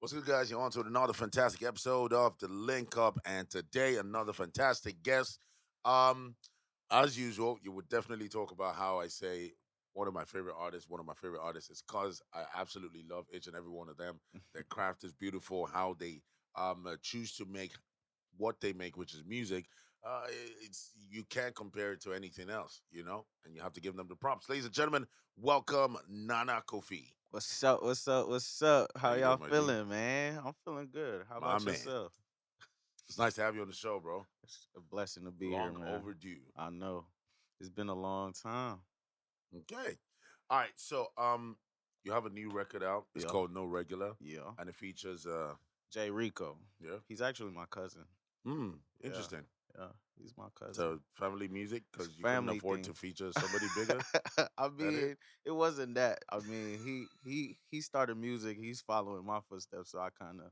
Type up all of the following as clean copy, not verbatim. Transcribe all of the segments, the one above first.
What's good, guys? You're on to another fantastic episode of The Link Up, and today another fantastic guest. Um, as usual, you would definitely talk about how I say one of my favorite artists. One of my favorite artists is because I absolutely love each and every one of them. Their craft is beautiful. How they choose to make what they make, which is music. It's you can't compare it to anything else, and you have to give them the props. Ladies and gentlemen, welcome Nana Kofi. What's up? What's up? What's up? How How you y'all doing, my G? feeling, man? I'm feeling good. How My about man. yourself? It's nice to have you on the show, bro. It's a blessing to be here, Long man. overdue. I know. It's been a long time. Okay. All right. So you have a new record out. It's Yeah. called No Regular. Yeah. And it features Jay Rico. yeah. He's actually my cousin. Yeah. Interesting. Yeah. He's my cousin. So family music It's because you couldn't family afford thing. to feature somebody bigger. I That it? mean, it wasn't that. I mean, he started music. He's following my footsteps, so I kind of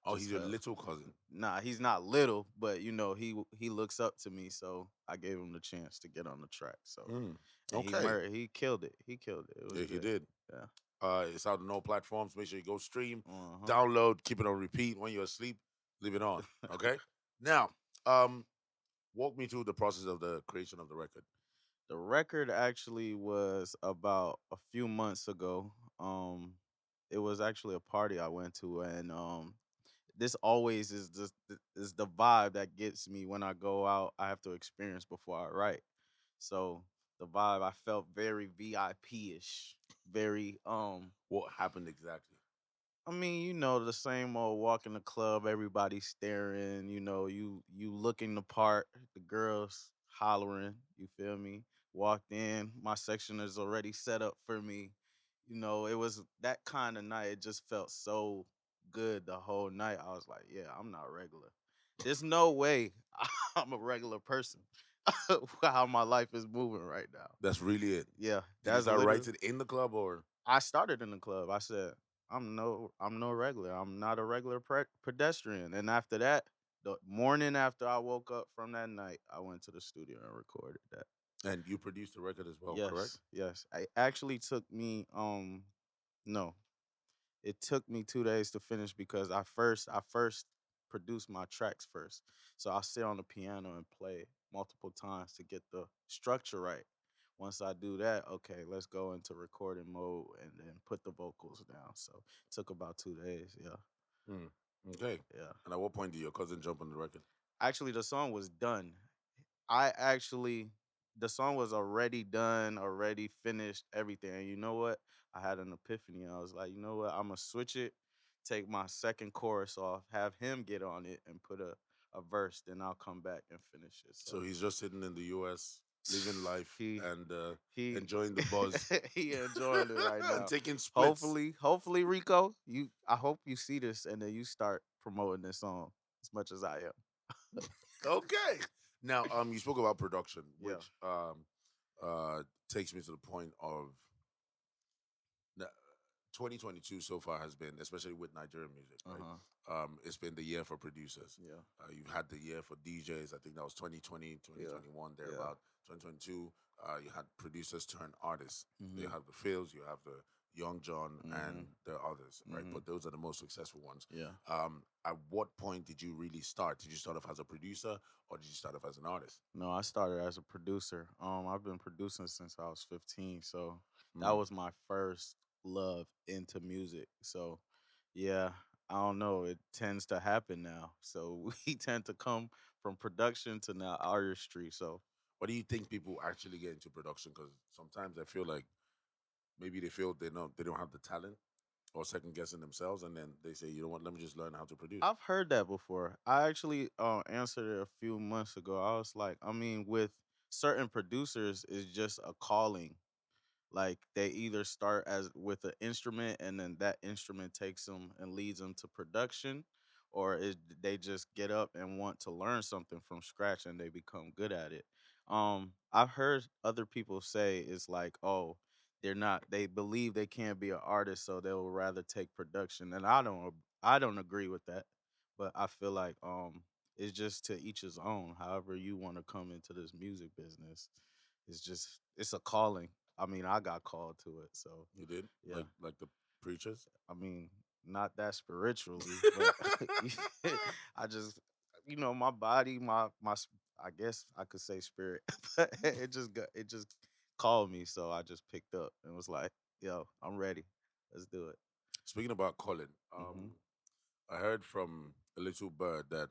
Oh, just he's your helped. little cousin. Nah, he's not little, but he looks up to me, so I gave him the chance to get on the track. So Mm. and Okay. he killed it. He killed it. It was Yeah, he good. did. Yeah. It's out on all platforms. Make sure you go stream, Uh-huh. download, keep it on repeat. When you're asleep, leave it on. Okay. Now, walk me through the process of the creation of the record. The record actually was about a few months ago. It was actually a party I went to, and this always is the vibe that gets me when I go out. I have to experience before I write. So the vibe I felt very VIP ish, very What happened exactly? I mean, the same old walk in the club, everybody staring, you looking the part, the girls hollering, you feel me? Walked in, my section is already set up for me. It was that kind of night. It just felt so good the whole night. I was like, yeah, I'm not regular. There's no way I'm a regular person. How my life is moving right now. That's really it. Yeah, Did you that's start literally writing in the club or? I started in the club. I said, I'm no regular. I'm not a regular pedestrian." And after that, the morning after I woke up from that night, I went to the studio and recorded that. And you produced the record as well, correct? Yes, yes. I actually took me no, it took me 2 days to finish because I first produced my tracks first. So I sit on the piano and play it multiple times to get the structure right. Once I do that, okay, let's go into recording mode and then put the vocals down. So it took about 2 days. Yeah, Hmm. Okay. yeah. And at what point did your cousin jump on the record? Actually, the song was done. I actually the song was already done, already finished, everything. And you know what? I had an epiphany. I was like, you know what? I'm gonna switch it, take my second chorus off, have him get on it, and put a verse. Then I'll come back and finish it. So So he's just sitting in the US, living life he and he enjoying the buzz he enjoying it right and now. taking splits. Hopefully, Rico, I hope you see this and then you start promoting this song as much as I am. Okay. Now, you spoke about production, Yeah. which takes me to the point of na- 2022 so far has been, especially with Nigerian music, Uh right? huh. It's been the year for producers. Yeah. You've had the year for DJs. I think that was 2020, Yeah. 2021, Yeah. thereabout. 2022, you had producers turn artists. You Mhm. have the Phils, you have the Young John, Mhm. and the others, right? Mhm. But those are the most successful ones. Yeah. At what point did you really start? Did you start off as a producer or did you start off as an artist? No, I started as a producer. I've been producing since I was 15, so that Mm. was my first love into music. So, yeah, I don't know, it tends to happen now. So, we tend to come from production to now artistry. So, What do you think people actually get into production? Because sometimes I feel like maybe they feel they don't have the talent or second guessing themselves, and then they say, you know what, let me just learn how to produce. I've heard that before. I actually answered it a few months ago. I was like, I mean, with certain producers, it's just a calling. Like they either start as with an instrument and then that instrument takes them and leads them to production, or they just get up and want to learn something from scratch and they become good at it. I've heard other people say it's like, oh, they believe they can't be an artist, so they'll rather take production. And I don't agree with that. But I feel like it's just to each his own. However you want to come into this music business, it's a calling. I mean, I got called to it, so You did yeah. like the preachers. I mean, not that spiritually, but I just, my body, I guess I could say spirit, but it just called me, so I just picked up and was like, "Yo, I'm ready. Let's do it." Speaking about Colin, Hmm. I heard from a little bird that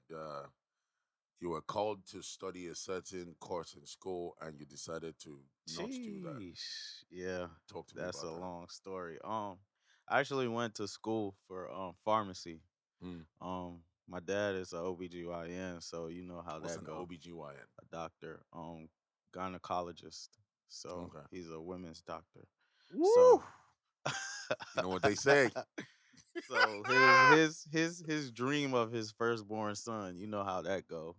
you were called to study a certain course in school, and you decided to not do that. Sheesh. Yeah, Talk to me that's a about that. long story. I actually went to school for pharmacy. Hmm. My dad is a OBGYN, so you know how What's that an go. OBGYN? A doctor, gynecologist. So Okay. he's a women's doctor. Woo! So You know what they say. so his dream of his firstborn son, you know how that go.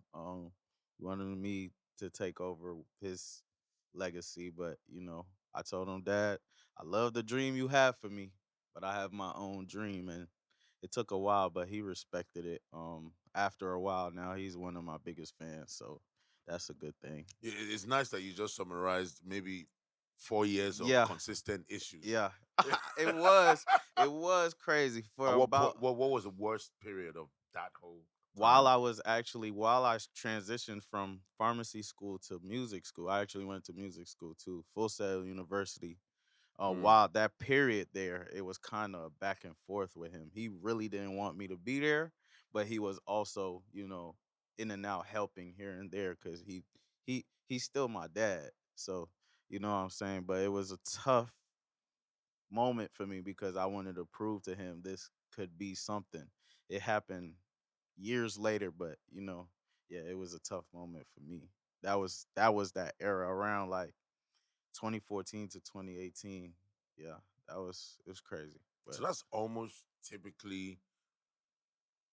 He wanted me to take over his legacy, but I told him, Dad, I love the dream you have for me, but I have my own dream, and it took a while, but he respected it. After a while, now he's one of my biggest fans, so that's a good thing. It's nice that you just summarized maybe 4 years of Yeah, consistent issues. yeah. It was crazy for At what point? about What was the worst period of that whole while time? I transitioned from pharmacy school to music school. I actually went to music school too, Full Sail University. Mm. While that period there, it was kind of back and forth with him. He really didn't want me to be there, but he was also, in and out helping here and there because he's still my dad. So you know what I'm saying. But it was a tough moment for me because I wanted to prove to him this could be something. It happened years later, but yeah, it was a tough moment for me. That was that era around like 2014 to 2018. Yeah, it was crazy. So But that's almost typically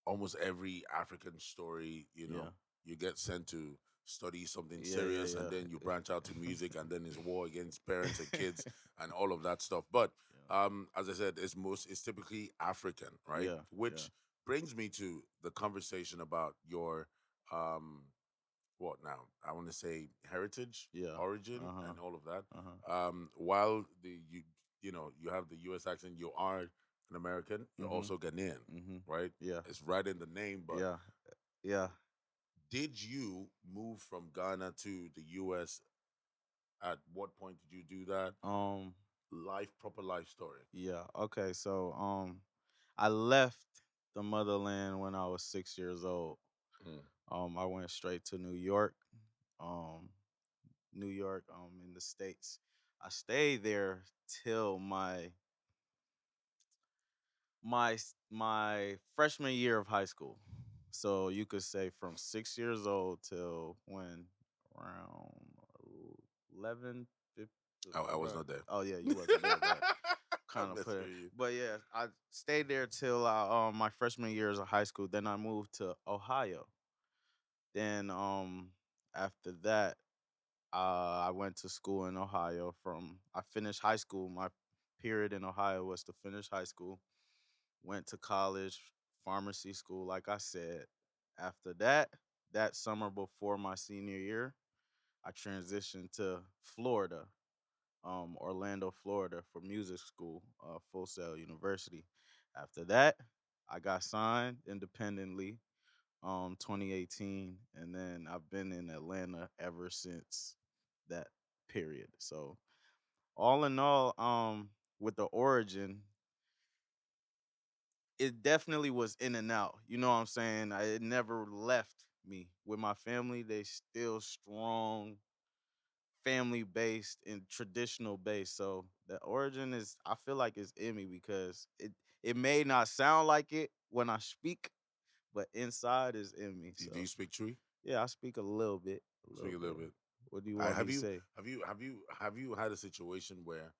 almost every African story, yeah. you get sent to study something Yeah, yeah, serious and yeah. then you branch out to music and then it's war against parents and kids and all of that stuff. But Yeah. as I said, it's typically African, right? Yeah, yeah. Which brings me to the conversation about your um what now? I want to say heritage, Yeah. origin, Uh-huh. and all of that. Uh-huh. While you have the U.S. accent, you are an American. You're Mhm. also Ghanaian, Mhm. right? Yeah. It's right in the name. But Yeah. Yeah. did you move from Ghana to the U.S.? At what point did you do that? Um Proper life story. yeah. Okay. So I left the motherland when I was 6 years old. Mm. I went straight to New York. Um New York in the States. I stayed there till my freshman year of high school. So you could say from 6 years old till when around 11, 15, I was bro. not there. Oh yeah, you wasn't there, but I'm kind of put messing it. with you. But yeah, I stayed there till my freshman years of high school. Then I moved to Ohio. Then after that, I went to school in Ohio. I finished high school. My period in Ohio was to finish high school. Went to college, pharmacy school, like I said. After that, that summer before my senior year, I transitioned to Florida, Orlando, Florida, for music school, Full Sail University. After that, I got signed independently, 2018, and then I've been in Atlanta ever since that period. So all in all, with the origin, it definitely was in and out. You know what I'm saying? It never left me. With my family, they still strong family based and traditional based. So the origin is, I feel like it's in me because it may not sound like it when I speak, but inside is in me. Do you So speak tree? yeah, I speak a little bit, a Speak little a little bit. bit. What do you I want me to say? have you had a situation where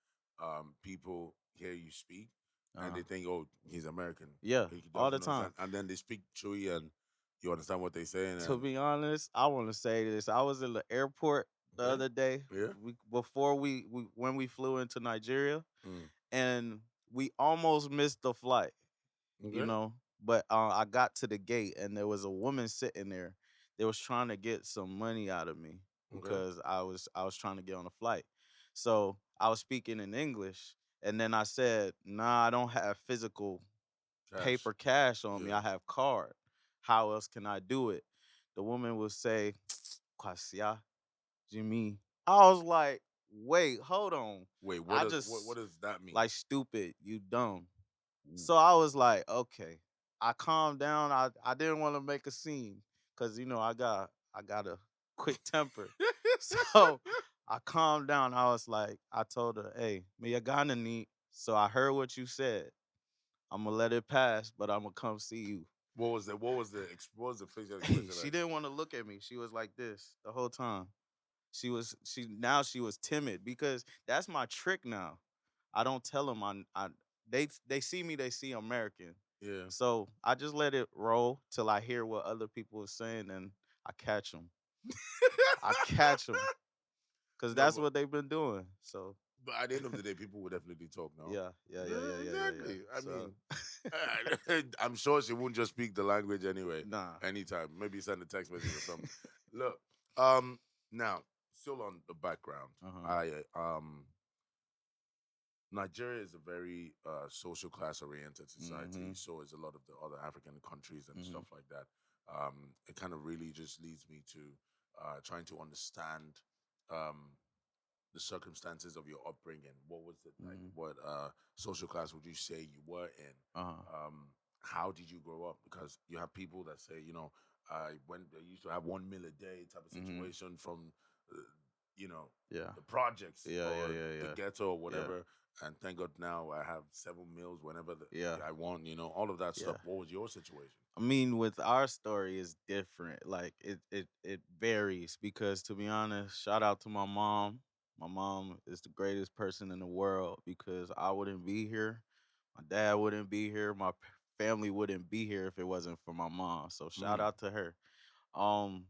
people hear you speak and Uh, they think, oh, he's American, yeah, he all the doesn't time. understand, and then they speak Chewy and you understand what they're saying, To and be honest, I want to say this. I was in the airport the okay, other day yeah, before we when we flew into Nigeria, mm, and we almost missed the flight, you okay, know. But I got to the gate and there was a woman sitting there. They was trying to get some money out of me okay, because I was trying to get on a flight. So I was speaking in English, and then I said, "Nah, I don't have physical. Cash. paper cash on me. Yeah. I have card. How else can I do it? The woman would say, Kwasia, Jimmy. I was like, wait, hold on. Wait, I what just does that mean? like stupid, you dumb. Ooh. So I was like, okay. I calmed down. I didn't want to make a scene because I got a quick temper. So I calmed down. I was like, I told her, hey, me Ghana need. So I heard what you said. I'm gonna let it pass, but I'm gonna come see you. What was the facial expression She like? didn't want to look at me. She was like this the whole time. She was timid because that's my trick now. I don't tell them they see me, they see American. Yeah. So I just let it roll till I hear what other people are saying and I catch them. I catch them because No, that's what they've been doing. So but at the end of the day, people will definitely talk. No. yeah, yeah, yeah, yeah, Yeah, yeah, yeah, yeah. exactly. I So mean, I'm sure she won't just speak the language anyway. nah. Anytime, maybe send a text message or something. Look, um, now still on the background, Uh huh. I Nigeria is a very social class oriented society. Mhm. So is a lot of the other African countries and Mhm. stuff like that. It kind of really just leads me to trying to understand um, the circumstances of your upbringing. What was it like? Mhm. What social class would you say you were in? Uh huh. How did you grow up? Because you have people that say, I went, I used to have 1 meal a day type of Mhm. situation from, uh, you know, Yeah. the projects Yeah. Yeah. or Yeah. the Yeah. ghetto or Yeah. whatever. And thank God now I have 7 meals whenever Yeah. I want, all of that Yeah. stuff. What was your situation? I mean, with our story is different. Like it varies because to be honest, shout out to my mom. My mom is the greatest person in the world because I wouldn't be here. My dad wouldn't be here. Family wouldn't be here if it wasn't for my mom. So shout Mm. out to her. Um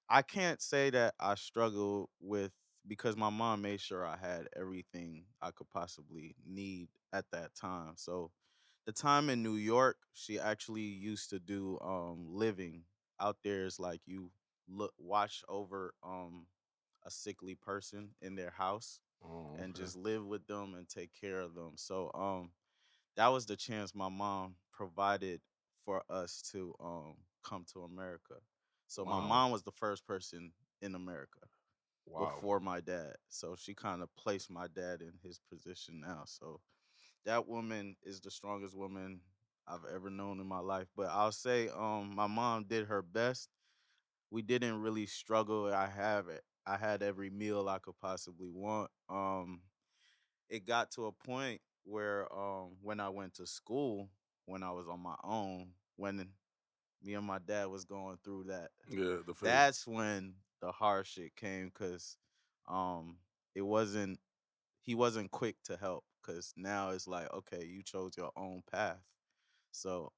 I can't say that I struggled with because my mom made sure I had everything I could possibly need at that time. So the time in New York, she actually used to do living out there is like you watch over a sickly person in their house Oh, and okay. just live with them and take care of them. So that was the chance my mom provided for us to come to America. So my Wow. mom was the first person in America Wow. before my dad. So she kind of placed my dad in his position now. So that woman is the strongest woman I've ever known in my life. But I'll say my mom did her best. We didn't really struggle. I have it. I had every meal I could possibly want. It got to a point where when I went to school, when I was on my own, when me and my dad was going through that, Yeah, the phase. that's when the hard shit came because um it wasn't he wasn't quick to help because now it's like, okay, you chose your own path. So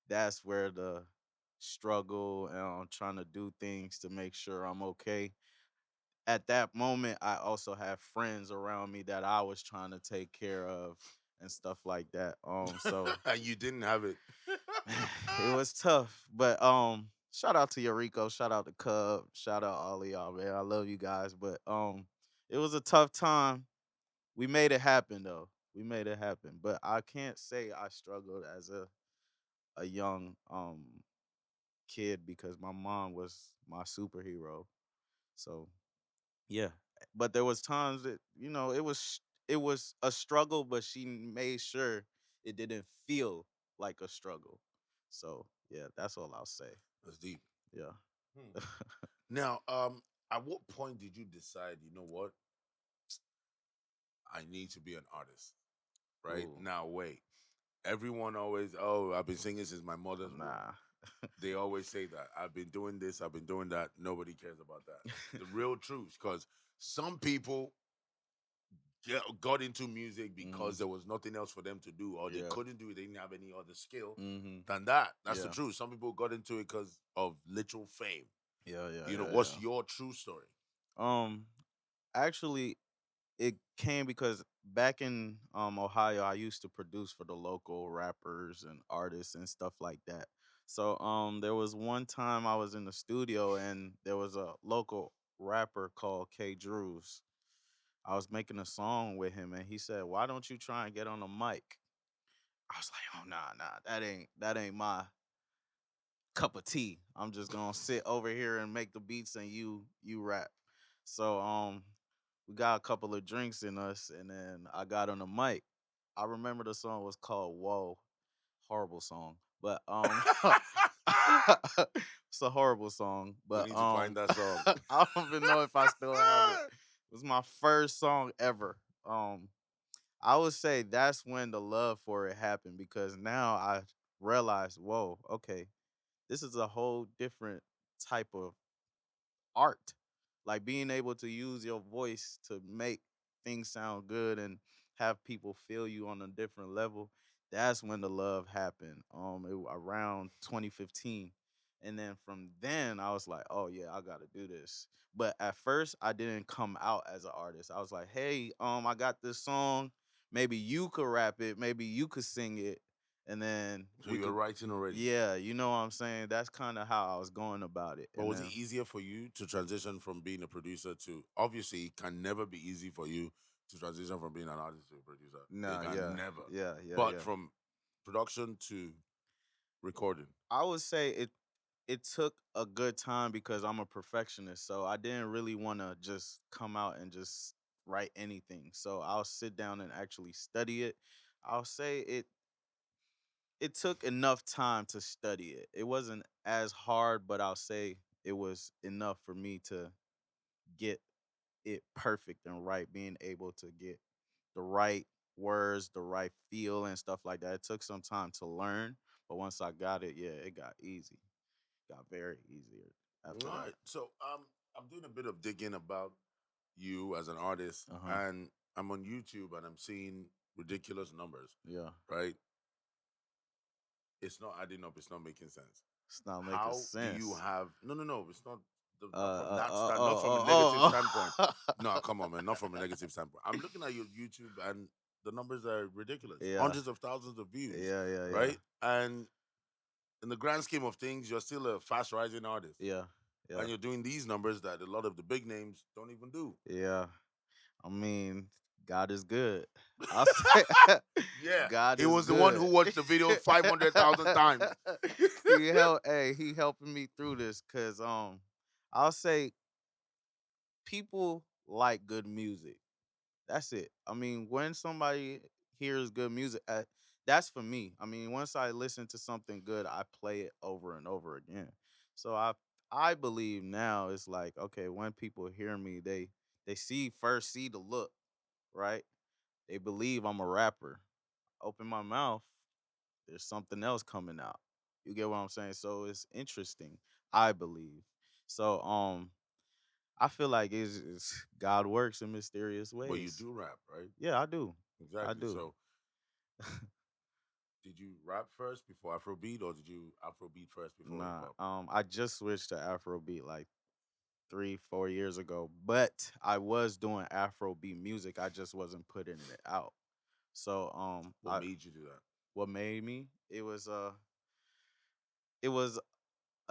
that's where the struggle and trying to do things to make sure I'm okay. At that moment, I also have friends around me that I was trying to take care of and stuff like that. So And you didn't have it. it was tough, but shout out to Eureka, shout out to Cub, shout out all of y'all, man. I love you guys, but it was a tough time. We made it happen though. We made it happen, but I can't say I struggled as a young kid because my mom was my superhero. So yeah, but there was times that it was a struggle, but she made sure it didn't feel like a struggle. So yeah, that's all I'll say. That's deep. Yeah. Hmm. Now, at what point did you decide, you know what, I need to be an artist? Right Ooh, now, wait. Everyone always, oh, I've been singing since my mother's womb. nah. They always say that. I've been doing this, I've been doing that. Nobody cares about that. The real truth, because some people got into music Mhm. because there was nothing else for them to do, or they Yeah. couldn't do it. They didn't have any other skill Mhm. than that. That's the Yeah. truth. Some people got into it because of literal fame. Yeah. Yeah. Yeah. What's Yeah. your true story? Um. Actually, it came because back in Ohio, I used to produce for the local rappers and artists and stuff like that. So there was one time I was in the studio and there was a local rapper called K Drews. I was making a song with him and he said, "Why don't you try and get on the mic?" I was like, oh nah, that ain't my cup of tea. I'm just gonna sit over here and make the beats and you rap. So we got a couple of drinks in us and then I got on the mic. I remember the song was called Whoa. Horrible song. But it's a horrible song. We But need to find that song. I don't even know if I still have it. It was my first song ever. Um I would say that's when the love for it happened because now I realize, whoa, okay, this is a whole different type of art. Like being able to use your voice to make things sound good and have people feel you on a different level. That's when the love happened. Around 2015. And then from then I was like, oh yeah, I gotta do this. But at first I didn't come out as an artist. I was like, hey, I got this song. Maybe you could rap it, maybe you could sing it, and then So we you're could, writing already. yeah, you know what I'm saying? That's kind of how I was going about it. But And was it then easier for you to transition from being a producer to obviously it can never be easy for you to transition from being an artist to a producer. It nah, can yeah, never. yeah, yeah, But yeah. from production to recording. I would say it took a good time because I'm a perfectionist, so I didn't really want to just come out and just write anything. So I'll sit down and actually study it. I'll say it took enough time to study it. It wasn't as hard, but I'll say it was enough for me to get it perfect and right, being able to get the right words, the right feel and stuff like that. It took some time to learn, but once I got it, yeah, it got easy. Got very easier All after that. right. So I'm doing a bit of digging about you as an artist Uh-huh. and I'm on YouTube and I'm seeing ridiculous numbers, Yeah. right? It's not adding up, it's not making sense. It's not making How do you sense. have no, it's not not from that stand, not from a negative standpoint. Oh. No, come on, man, not from a negative standpoint. I'm looking at your YouTube and the numbers are ridiculous. Yeah. Hundreds of thousands of views, Yeah, yeah, yeah. right? And in the grand scheme of things, you're still a fast rising artist. Yeah. Yeah. And you're doing these numbers that a lot of the big names don't even do. Yeah. I mean, God is good. I'll say Yeah. God He is was the one good. who watched the video 500,000 times. He helping me through this cuz I'll say people like good music. That's it. I mean, when somebody hears good music, that's for me. I mean, once I listen to something good, I play it over and over again. So I believe now it's like, okay, when people hear me, they see the look, right? They believe I'm a rapper. Open my mouth, there's something else coming out. You get what I'm saying? So it's interesting, I believe. So I feel like it's God works in mysterious But you ways. do rap, right? Yeah, I do. I Exactly. do. So did you rap first before Afrobeat, or did you Afrobeat first before hip Nah, hop? I just switched to Afrobeat like 3, 4 years ago, but I was doing Afrobeat music. I just wasn't putting it out. So What I made you do that? what made me it was a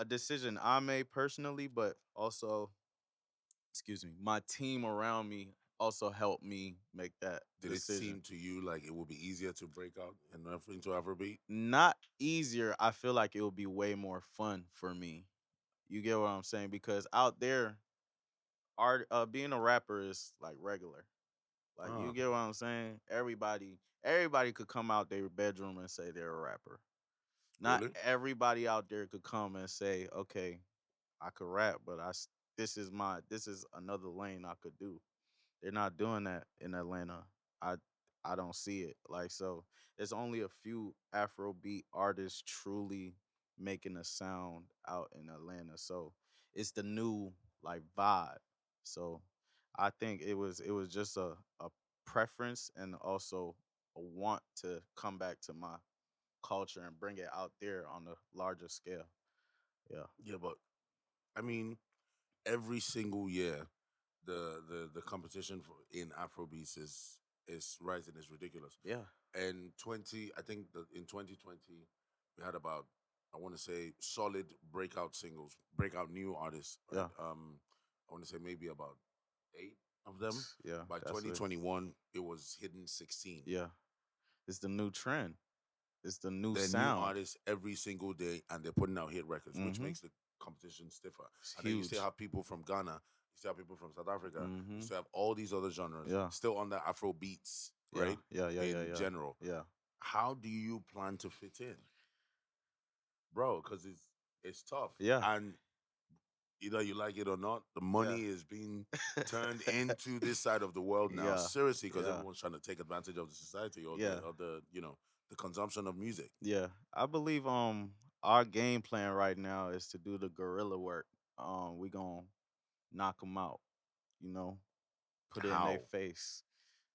decision I made personally, but also excuse me, my team around me also helped me make that Did it decision. seem to you like it would be easier to break out into Afrobeat? Not easier. I feel like it would be way more fun for me. You get what I'm saying? Because out there, art being a rapper is like regular. Like you Ah, get what I'm saying? Everybody could come out their bedroom and say they're a rapper. Not really? everybody out there could come and say, "Okay, I could rap, but this is another lane I could do." They're not doing that in Atlanta. I I don't see it. Like so there's only a few Afrobeat artists truly making a sound out in Atlanta. So it's the new like vibe. So I think it was just a preference and also a want to come back to my culture and bring it out there on a larger scale. Yeah. Yeah, but I mean, every single year, the competition for in Afrobeats is rising. Is ridiculous. Yeah. And 20, I think that in 2020 we had about, I want to say, solid breakout singles, breakout new artists, right? Yeah. I want to say maybe about 8 of them. Yeah. By That's it. 2021 it was hitting 16. Yeah. It's the new trend. It's the new They're new sound. artists every single day, and they're putting out hit records, which Mm-hmm. makes the competition stiffer. It's And then you still huge. have people from Ghana, you still have people from South Africa, you Mm-hmm. still have all these other genres Yeah. still on the Afro beats, Yeah. right? Yeah. Yeah. Yeah. In Yeah. general, Yeah. how do you plan to fit in, bro? Because it's tough, Yeah. and either you like it or not, the Yeah. money is being turned into this side of the world now. Yeah. Seriously, because Yeah. everyone's trying to take advantage of the society or Yeah. the the consumption of music. Yeah. I believe our game plan right now is to do the guerrilla work. We gonna knock them out. You know, put it in their How? face.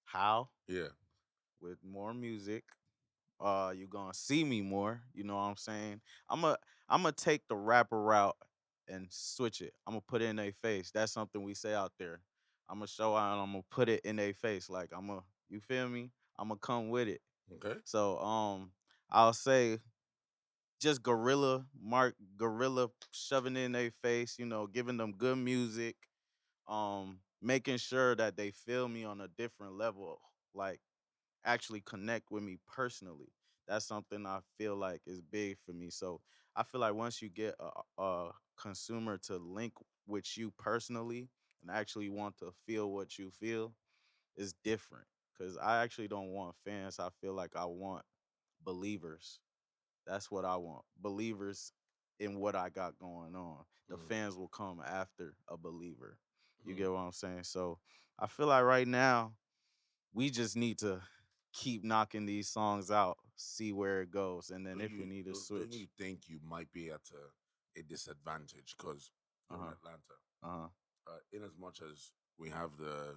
How? Yeah. With more music. You gonna see me more. You know what I'm saying? I'm gonna take the rapper route and switch it. I'm gonna put it in their face. That's something we say out there. I'm gonna show out and I'm gonna put it in their face. Like you feel me? I'm gonna come with it. Okay. So I'll say just gorilla shoving it in their face, giving them good music, making sure that they feel me on a different level, like actually connect with me personally. That's something I feel like is big for me. So I feel like once you get a consumer to link with you personally and actually want to feel what you feel, it's different. Cause I actually don't want fans. I feel like I want believers. That's what I want. Believers in what I got going on. The Mm, fans will come after a believer. You mm. get what I'm saying? So I feel like right now we just need to keep knocking these songs out, see where it goes, and then if we need to Don't you switch. think you might be at a disadvantage because Uh you're in huh. Atlanta? Uh huh. In as much as we have the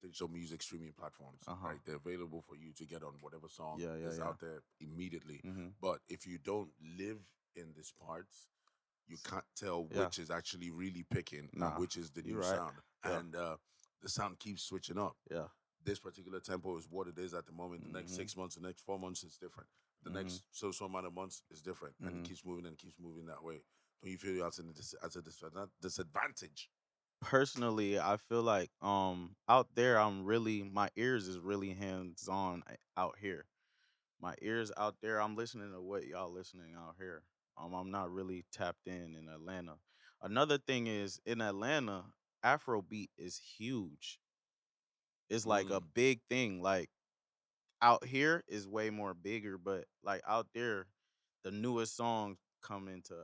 digital music streaming platforms, Uh huh. right? They're available for you to get on whatever song Yeah. Yeah. is Yeah. out there immediately. Mm-hmm. But if you don't live in these parts, you can't tell Yeah. which is actually really picking and Nah. which is the You new right. sound. Yeah. And the sound keeps switching up. Yeah. This particular tempo is what it is at the moment. The next Mm-hmm. 6 months, the next 4 months is different. The Mm-hmm. next so amount of months is different, and it Mm-hmm. keeps moving and keeps moving that way. Don't you feel you're at as a disadvantage? Personally, I feel like out there I'm really my ears is really hands on out here. My ears out there, I'm listening to what y'all listening out here. I'm not really tapped in Atlanta. Another thing is in Atlanta, Afrobeat is huge. It's like a Mm, big thing. Like out here is way more bigger, but like out there, the newest songs come into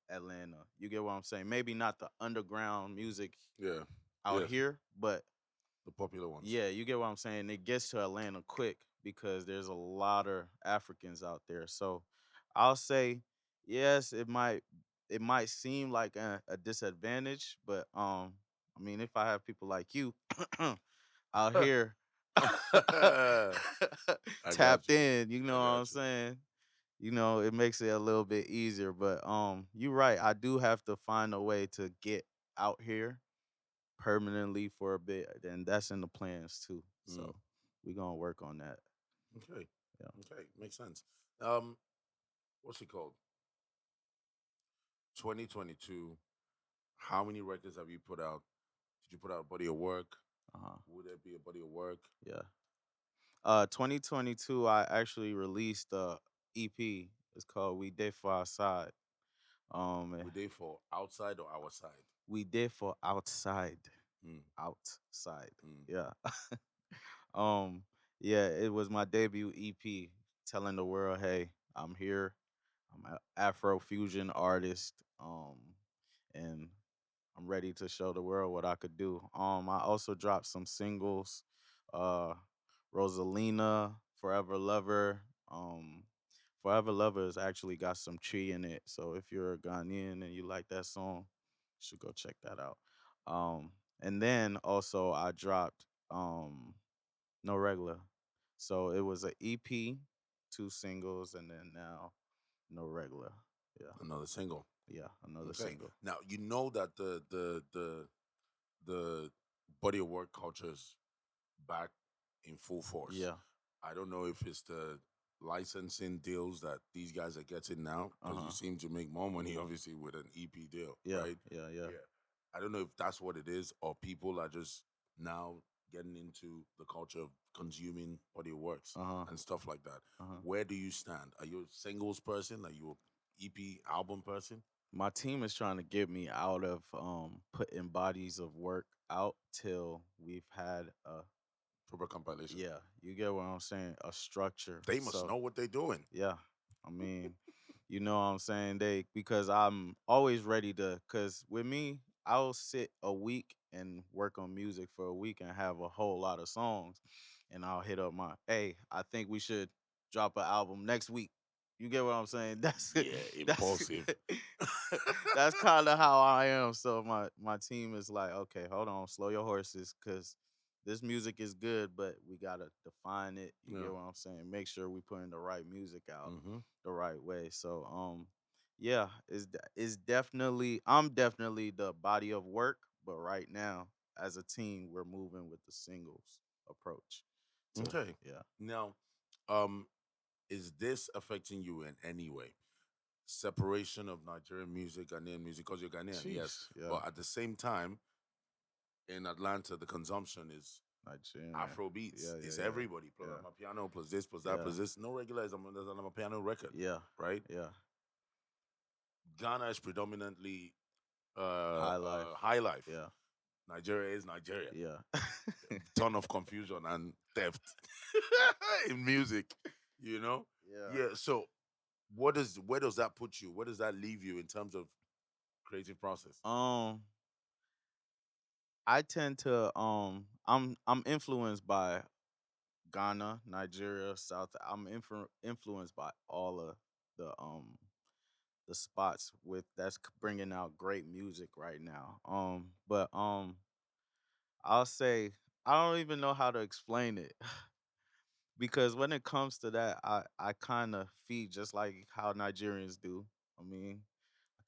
Atlanta. You get what I'm saying? Maybe not the underground music yeah, out yes, here, but the popular ones. yeah, you get what I'm saying. It gets to Atlanta quick because there's a lot of Africans out there. So I'll say yes, it might seem like a disadvantage, but I mean if I have people like you out here I got tapped you. in, you I know what I'm got you. saying? It makes it a little bit easier. But you're right. I do have to find a way to get out here permanently for a bit, and that's in the plans too. Mm, So we're gonna work on that. okay, Yeah. okay, makes sense. Um, what's it called? 2022. How many records have you put out? Did you put out a body of work? Uh-huh. Would there be a body of work? Yeah. 2022, I actually released a EP. It's called "We Did for Outside." Eh, Were they for outside or our side? we did for outside, Mm, outside. mm. Yeah. um. Yeah, it was my debut EP, telling the world, "Hey, I'm here. I'm an Afrofusion artist. And I'm ready to show the world what I could do." I also dropped some singles, uh, Rosalina, Forever Lover. Forever Lover has actually got some tree in it. So if you're a Ghanaian and you like that song, you should go check that out. And then also I dropped No Regular. So it was an EP, two singles, and then now No Regular. Yeah, Another single. yeah, another Okay. single. Now you know that the body of work culture is back in full force. Yeah. I don't know if it's the licensing deals that these guys are getting now Uh because you huh. seem to make more money obviously with an EP deal, Yeah. right? Yeah. Yeah. Yeah. I don't know if that's what it is or people are just now getting into the culture of consuming audio works Uh huh. and stuff like that. Uh huh. Where do you stand? Are you a singles person? Are you a EP album person? My team is trying to get me out of putting bodies of work out till we've had a, Proper compilation. yeah, you get what I'm saying, a structure. They must So know what they're doing. yeah, I mean, you know what I'm saying? They because I'm always ready to cuz with me, I'll sit a week and work on music for a week and have a whole lot of songs and I'll hit up my, "Hey, I think we should drop an album next week." You get what I'm saying? That's Yeah, that's impulsive. that's kind of how I am. So my team is like, "Okay, hold on, slow your horses cuz this music is good, but we gotta define it. You Yeah. get what I'm saying? Make sure we putting the right music out Mm-hmm. the right way. So yeah, it's definitely I'm definitely the body of work, but right now as a team we're moving with the singles approach. To Okay. yeah, Now, um, is this affecting you in any way? Separation of Nigerian music, Ghanaian music, because you're Ghanaian, yes. jeez, yeah, But at the same time, in Atlanta, the consumption is Nigerian, Afrobeats. yeah, yeah, It's yeah, everybody plus yeah, I'm a piano plus this plus that yeah, plus this. No regular is I'm a piano record, yeah, right? yeah. Ghana is predominantly High life, high life. yeah, Nigeria is Nigeria. yeah, Ton of confusion and theft in music, you know? yeah. Yeah. So where does that put you? Where does that leave you in terms of creative process? Um, I tend to I'm influenced by Ghana, Nigeria, South. I'm influenced by all of the the spots with bringing out great music right now. But I'll say I don't even know how to explain it because when it comes to that, I kind of feed just like how Nigerians do. I mean,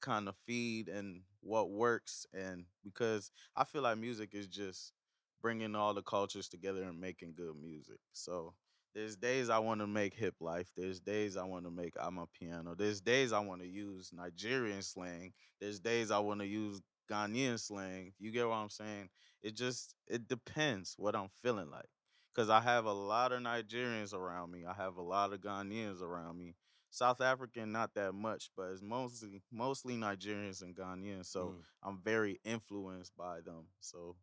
kind of feed and what works and because I feel like music is just bringing all the cultures together and making good music. So there's days I want to make hip life. There's days I want to make I'm a piano. There's days I want to use Nigerian slang. There's days I want to use Ghanaian slang. You get what I'm saying? It depends what I'm feeling like. Cause I have a lot of Nigerians around me. I have a lot of Ghanaians around me. South African, not that much, but it's mostly Nigerians and Ghanaians. So Mm. I'm very influenced by them. So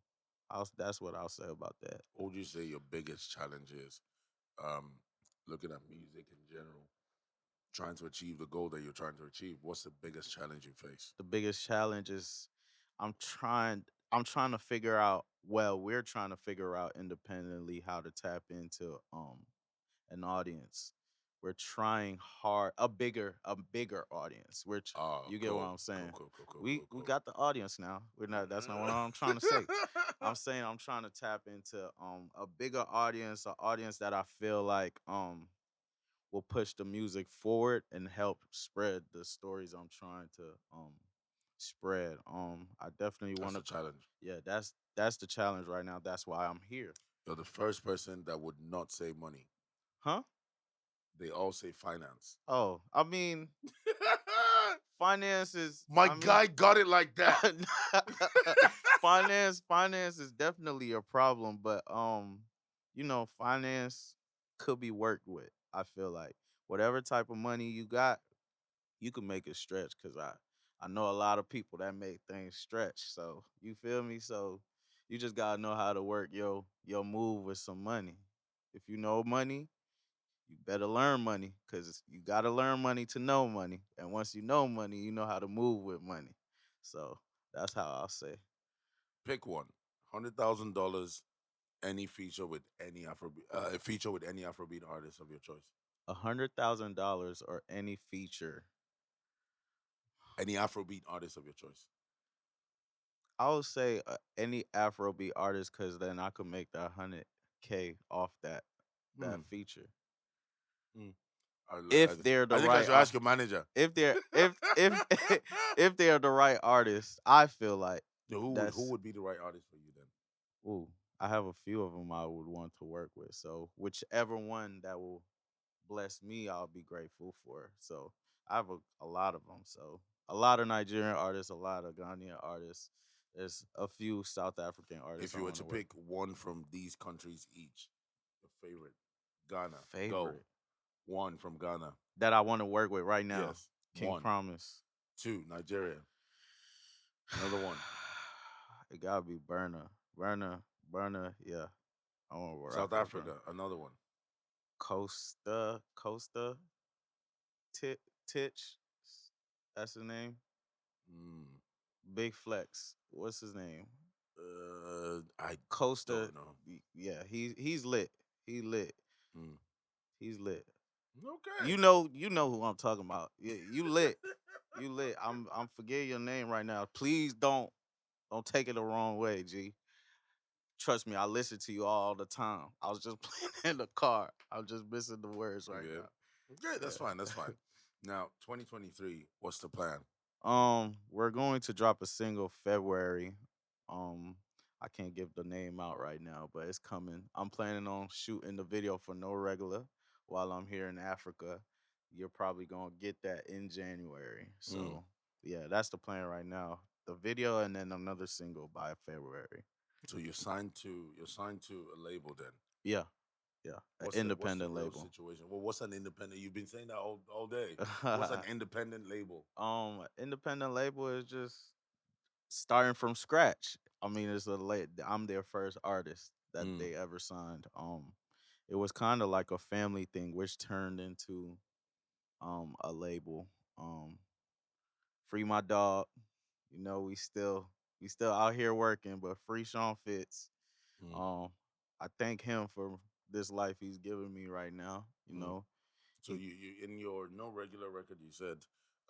that's what I'll say about that. What would you say your biggest challenge is? Um, looking at music in general, trying to achieve the goal that you're trying to achieve. What's the biggest challenge you face? The biggest challenge is I'm trying to figure out well, we're trying to figure out independently how to tap into an audience. We're trying hard a bigger audience. Oh, You get what cool, I'm cool, saying? cool, cool, cool, We cool, we cool. got the audience now. We're not that's not what I'm trying to say. I'm saying I'm trying to tap into a bigger audience, an audience that I feel like will push the music forward and help spread the stories I'm trying to spread. I definitely That's want a to challenge. yeah, that's the challenge right now. That's why I'm here. You're the first person that would not say money. Huh? They all say finance. Oh, I mean, finance is My I mean guy got it like that. finance is definitely a problem, but finance could be worked with. I feel like whatever type of money you got, you can make it stretch cuz I know a lot of people that make things stretch. So, you feel me? So, you just got to know how to work your move with some money. If you know money, you better learn money because you got to learn money to know money. And once you know money, you know how to move with money. So that's how I'll say Pick one. $100,000. Any feature with any Afrobeat, a feature with any Afrobeat artist of your choice. $100,000 or any feature. Any Afrobeat artist of your choice. I would say any Afrobeat artist because then I could make that 100K off that Hmm. feature. Hmm. If they're the I think I right should ask your manager. if they're if if they're the right artist, I feel like So who that's would be the right artist for you then? ooh, I have a few of them I would want to work with. So whichever one that will bless me, I'll be grateful for. So I have a lot of them. So a lot of Nigerian artists, a lot of Ghanaian artists. There's a few South African artists If I you were want to to work pick one from these countries each, your favorite, Ghana, go. favorite One from Ghana. that I want to work with right now. Yes. King One. Promise. Two, Nigeria. Another one. It gotta be Burner. Yeah, I want to rock South with Burner. Africa. Another one. Costa Titch. That's the name. Mm. Big Flex. What's his name? I Costa. don't know. Yeah, he's lit. He lit. Mm. He's lit. Okay. You know who I'm talking about. You lit. You lit. I'm forgetting your name right now. Please don't take it the wrong way, G. Trust me, I listen to you all the time. I was just playing in the car. I'm just missing the words right Yeah. now. Okay, that's fine. That's Yeah. fine. Now, 2023, what's the plan? We're going to drop a single February. Um, I can't give the name out right now, but it's coming. I'm planning on shooting the video for No Regular while I'm here in Africa. You're probably gonna get that in January. Mm. So yeah, that's the plan right now. The video and then another single by February. So you're signed to a label then. Yeah, yeah, an What's the independent real label. situation? Well, what's an independent? You've been saying that all day. What's an independent label? Independent label is just starting from scratch. I mean, it's a late. I'm their first artist that Mm. they ever signed. It was kind of like a family thing, which turned into a label. Um, free my dog. You know, we still out here working, but free Sean Fitz. Mm. Um, I thank him for this life he's giving me right now. You Mm. know, So he you in your no regular record, you said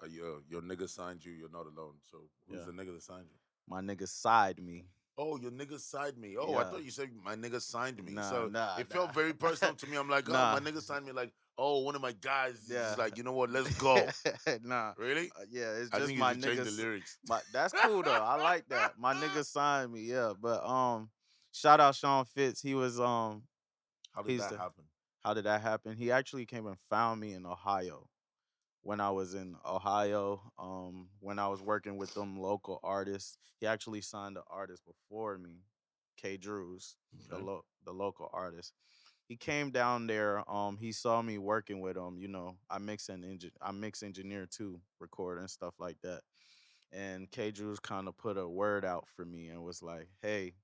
your nigga signed you. You're not alone. So who's yeah, the nigga that signed you? my nigga side me. Oh, your nigga signed me. Oh, I Yeah, thought you said my nigga signed me. nah, So nah, it felt very nah, personal to me. I'm like, oh, nah. my nigga signed me. Like, oh, one of my guys is just Yeah. like, you know what? Let's go. Nah. Really? Yeah, it's I just think you my should change the niggas. lyrics. My That's cool though. I like that. My nigga signed me. Yeah, but shout out Sean Fitz. He was How did he's that the happen? how did that happen? He actually came and found me in Ohio when I was in Ohio. When I was working with them local artists. He actually signed the artist before me, K Drews, Okay. the local artist. He came down there. He saw me working with him. You know, I mix engineer too, record and stuff like that. And K Drews kind of put a word out for me and was like, "Hey,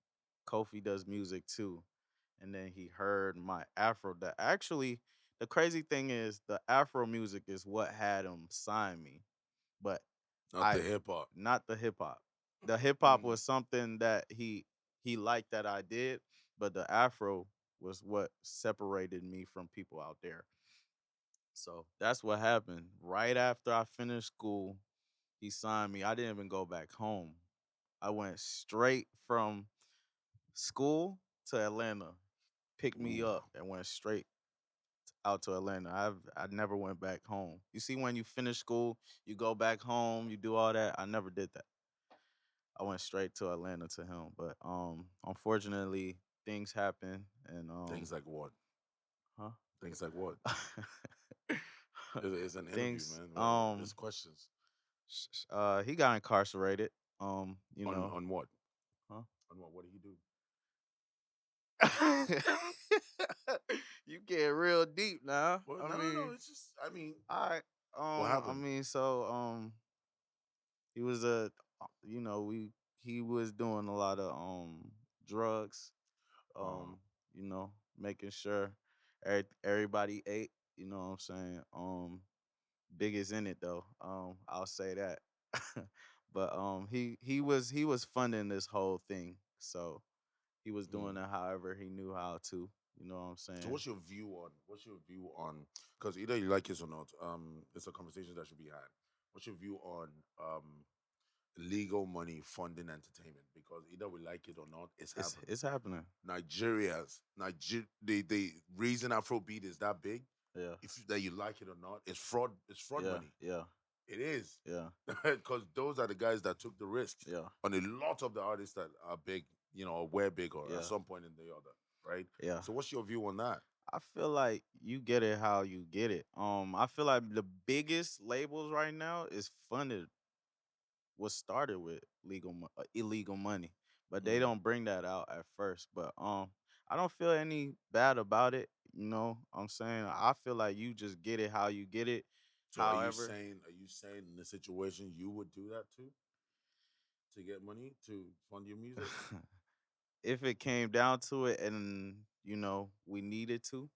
Kofi does music too." And then he heard my Afro. The crazy thing is the Afro music is what had him sign me, but Not the I hip hop. not the hip hop. The hip hop Mm. was something that he liked that I did, but the Afro was what separated me from people out there. So that's what happened. Right after I finished school, he signed me. I didn't even go back home. I went straight from school to Atlanta, picked me Ooh. up, and went straight out to Atlanta. I never went back home. You see, when you finish school, you go back home, you do all that. I never did that. I went straight to Atlanta to him, but unfortunately things happen and Things like what? huh? Things like what? It's an interview, Things man. It's questions. he got incarcerated. You On know, what? huh? On what? What did he do? You get real deep now. Well, I no. mean, It's just, I mean, I what I happened? mean, so he was you know, he was doing a lot of drugs, Uh, um, you know, making sure everybody ate, you know what I'm saying? Big is in it though. I'll say that. But he was funding this whole thing. So he was mm. doing it however he knew how to, you know what I'm So saying? what's your view on? Because either you like it or not, it's a conversation that should be had. What's your view on legal money funding entertainment? Because either we like it or not, it's happening. It's happening. The reason Afrobeat is that big, Yeah. if that you like it or not, it's fraud. It's fraud Yeah. money. Yeah. It is, Yeah. because those are the guys that took the risks Yeah. on a lot of the artists that are big, or were big, or at Yeah. some point in the other, right? Yeah. So, what's your view on that? I feel like you get it how you get it. I feel like the biggest labels right now is funded was started with illegal money, but they Mm. don't bring that out at first. But I don't feel any bad about it. You know, I'm saying I feel like you just get it how you get it. So However, are you saying in this situation you would do that too to get money to fund your music? if it came down to it, and we needed to,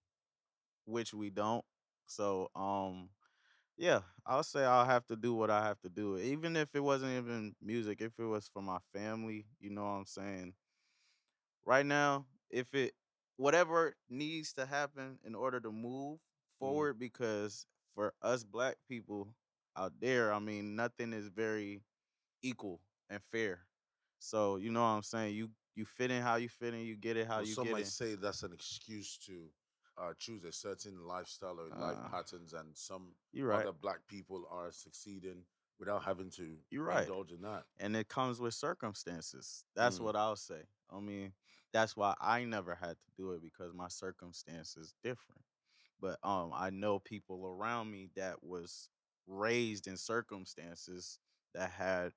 which we don't, so yeah, I'll say I'll have to do what I have to do. Even if it wasn't even music, if it was for my family, you know what I'm saying? Right now, if it whatever needs to happen in order to move Mm. forward, because for us black people out there, I mean, nothing is very equal and fair. So, you know what I'm saying? You fit in how you fit in, you get it how Well, you some get might in. say that's an excuse to choose a certain lifestyle or life Uh, patterns, and some you're right. other black people are succeeding without having to You're right. indulge in that. And it comes with circumstances. That's Mm. what I'll say. I mean, that's why I never had to do it, because my circumstances different. But I know people around me that was raised in circumstances that had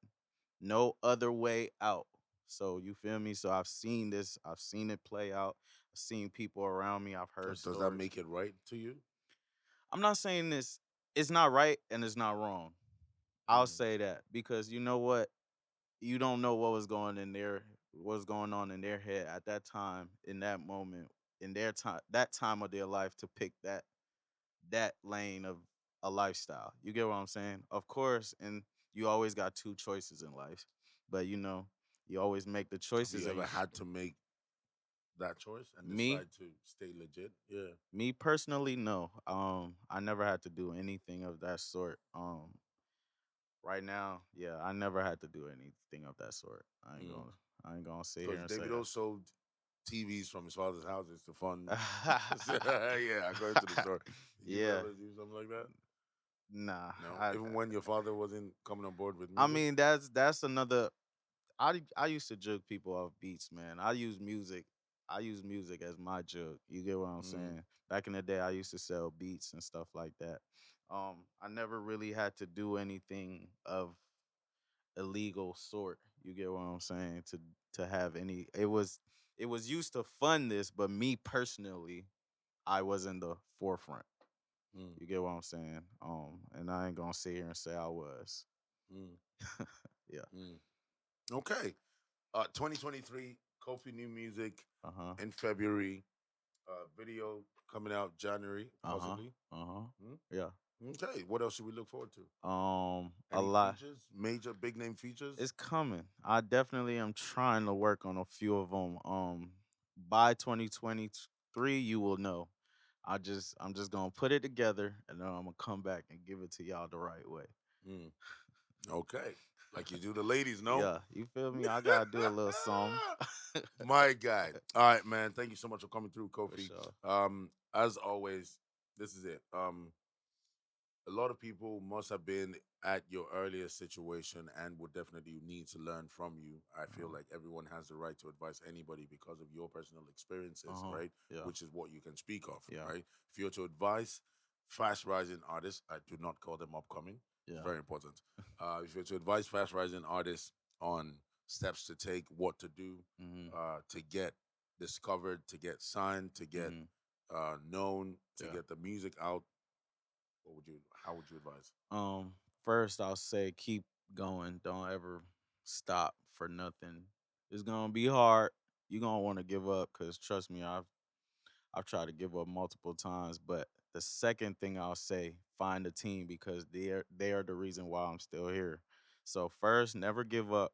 no other way out. So you feel me? So I've seen this, I've seen it play out. I've seen people around me, I've heard Does that stories. make it right to you? I'm not saying this, it's not right and it's not wrong. I'll Mm. say that because you know what? You don't know what's going on in their head at that time, in that moment, in their time, that time of their life, to pick that lane of a lifestyle. You get what I'm saying? Of course, and you always got two choices in life, but you always make the Have choices, you and ever had to make that choice and me decide to stay legit? Yeah. me personally, no. I never had to do anything of that sort. Right now, yeah, I never had to do anything of that sort. I ain't gonna sit here Because and say Davido sold TVs from his father's houses to fund. that. Yeah, according to the story. Did you Yeah, ever do something like that? nah. No, even when your father wasn't coming on board with I music. mean, that's another. I used to jug people off beats, man. I use music. I use music as my jug. You get what I'm Mm, saying? Back in the day, I used to sell beats and stuff like that. I never really had to do anything of illegal sort. You get what I'm saying? To have any, it was used to fund this, but me personally, I was in the forefront. mm, You get what I'm saying? And I ain't gonna sit here and say I was. mm, Yeah. mm. Okay. 2023, Kofi new music Uh huh. in February. Video coming out January, Uh huh. possibly. Uh huh. Mm? Yeah. Okay. What else should we look forward to? A Any lot. features? Major big name It's features? coming. I definitely am trying to work on a few of them. By 2023, you will know. I'm just gonna put it together, and then I'm gonna come back and give it to y'all the right way. Mm. Okay. Like you do the ladies, no? Yeah, you feel me? I gotta do a little something. My guy. All right, man. Thank you so much for coming through, For Kofi. sure. As always, this is it. A lot of people must have been at your earlier situation and would definitely need to learn from you. I feel Uh like everyone has the right to advise anybody because of your personal experiences, huh. right? Yeah. Which is what you can speak of, Yeah. right? If you're to advise fast rising artists, I do not call them upcoming. It's Yeah. very important. If you're to advise fast rising artists on steps to take, what to do Mhm. to get discovered, to get signed, to get Mhm. known, to Yeah. get the music out, what would you? How would you advise? First I'll say keep going. Don't ever stop for nothing. It's gonna be hard. You're gonna want to give up, because trust me, I've tried to give up multiple times. But the second thing I'll say, find a team, because they are the reason why I'm still here. So first, never give up.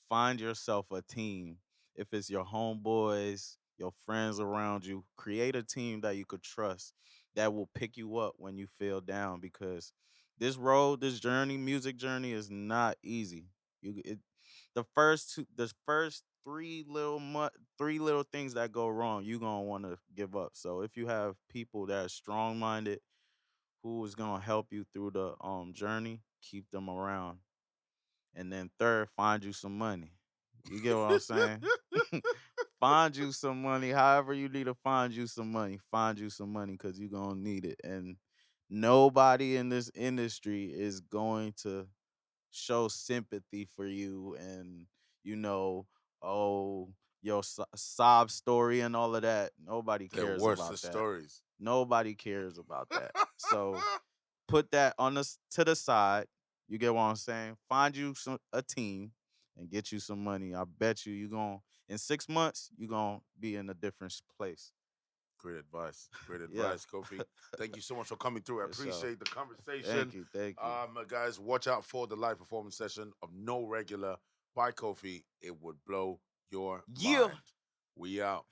Find yourself a team. If it's your homeboys, your friends around you, create a team that you could trust, that will pick you up when you feel down, because this road, this journey, music journey, is not easy. The first three little things that go wrong, you gonna want to give up. So if you have people that are strong minded, who is gonna help you through the journey, keep them around. And then third, find you some money. You get what I'm saying? Find you some money. However you need to find you some money. Find you some money, because you're gonna need it. And nobody in this industry is going to show sympathy for you and you know, oh, your sob story and all of that. Nobody The cares worst about of that. stories. Nobody cares about that. So put that on to the side. You get what I'm saying? Find you a team and get you some money. I bet you going to in 6 months you gonna be in a different place. Great advice. Great Yeah, advice, Kofi. Thank you so much for coming through. I for sure. appreciate the conversation. Thank you, thank you. Guys, watch out for the live performance session of No Regular by Kofi. It would blow your Yeah. mind. We out.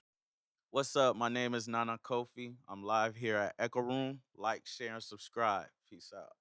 What's up? My name is Nana Kofi. I'm live here at Echooroom. Like, share, and subscribe. Peace out.